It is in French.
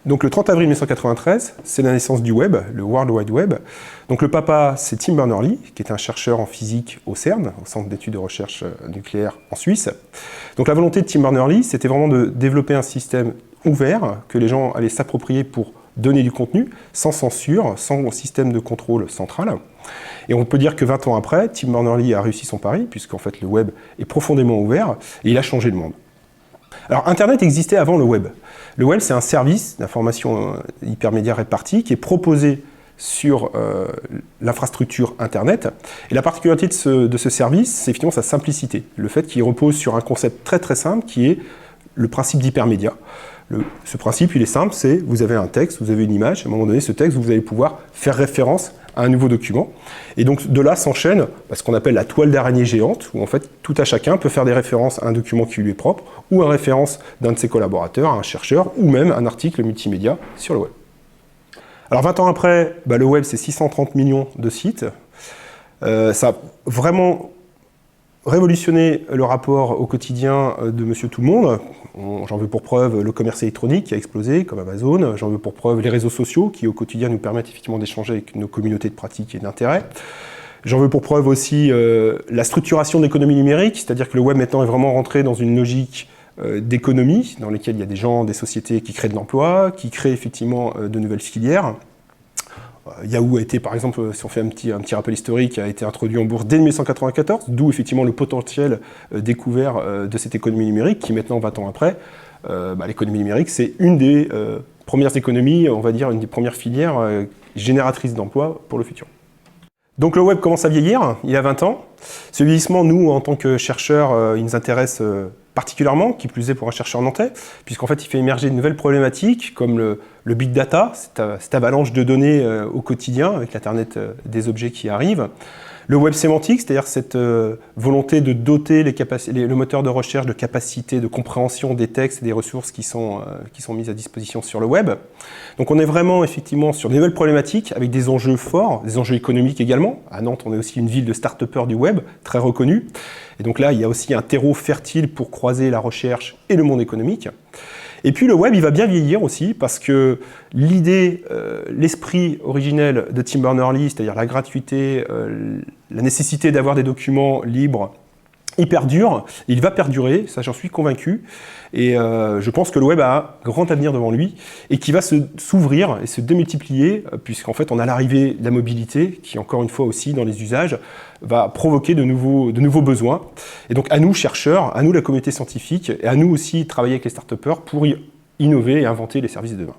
Donc le 30 avril 1993, c'est la naissance du web, le World Wide Web. Donc le papa, c'est Tim Berners-Lee, qui est un chercheur en physique au CERN, au Centre d'études de recherche nucléaire en Suisse. Donc la volonté de Tim Berners-Lee, c'était vraiment de développer un système ouvert, que les gens allaient s'approprier pour donner du contenu, sans censure, sans système de contrôle central. Et on peut dire que 20 ans après, Tim Berners-Lee a réussi son pari, puisqu'en fait le web est profondément ouvert, et il a changé le monde. Alors Internet existait avant le web. Le web, c'est un service d'information hypermédiaire répartie qui est proposé sur l'infrastructure Internet. Et la particularité de ce service, c'est effectivement sa simplicité. Le fait qu'il repose sur un concept très très simple qui est le principe d'hypermédia. Ce principe, il est simple, c'est vous avez un texte, vous avez une image, à un moment donné, ce texte, vous allez pouvoir faire référence à un nouveau document. Et donc de là s'enchaîne ce qu'on appelle la toile d'araignée géante, où en fait tout à chacun peut faire des références à un document qui lui est propre, ou à référence d'un de ses collaborateurs, à un chercheur, ou même un article multimédia sur le web. Alors 20 ans après, le web c'est 630 millions de sites. Ça a vraiment révolutionné le rapport au quotidien de Monsieur Tout-le-Monde. J'en veux pour preuve le commerce électronique qui a explosé, comme Amazon. J'en veux pour preuve les réseaux sociaux qui, au quotidien, nous permettent effectivement d'échanger avec nos communautés de pratiques et d'intérêts. J'en veux pour preuve aussi la structuration de l'économie numérique, c'est-à-dire que le web maintenant est vraiment rentré dans une logique d'économie, dans laquelle il y a des gens, des sociétés qui créent de l'emploi, qui créent effectivement de nouvelles filières. Yahoo a été, par exemple, si on fait un petit rappel historique, a été introduit en bourse dès 1994, d'où effectivement le potentiel découvert de cette économie numérique, qui maintenant, 20 ans après, l'économie numérique, c'est une des premières économies, on va dire, une des premières filières génératrices d'emplois pour le futur. Donc le web commence à vieillir, il y a 20 ans. Ce vieillissement, nous, en tant que chercheurs, il nous intéresse particulièrement, qui plus est pour un chercheur nantais, puisqu'en fait il fait émerger de nouvelles problématiques comme le big data, cette avalanche de données au quotidien avec l'Internet des objets qui arrive. Le web sémantique, c'est-à-dire cette volonté de doter le moteur de recherche de capacités de compréhension des textes et des ressources qui sont mises à disposition sur le web. Donc on est vraiment effectivement sur de nouvelles problématiques avec des enjeux forts, des enjeux économiques également. À Nantes, on est aussi une ville de start-upers du web, très reconnue. Et donc là, il y a aussi un terreau fertile pour croiser la recherche et le monde économique. Et puis le web, il va bien vieillir aussi parce que l'idée, l'esprit originel de Tim Berners-Lee, c'est-à-dire la gratuité, la nécessité d'avoir des documents libres, il perdure, il va perdurer, ça j'en suis convaincu. Et je pense que le web a un grand avenir devant lui et qui va s'ouvrir et se démultiplier, puisqu'en fait on a l'arrivée de la mobilité, qui encore une fois aussi dans les usages, va provoquer de nouveaux besoins. Et donc à nous chercheurs, à nous la communauté scientifique, et à nous aussi travailler avec les start-upers pour innover et inventer les services de demain.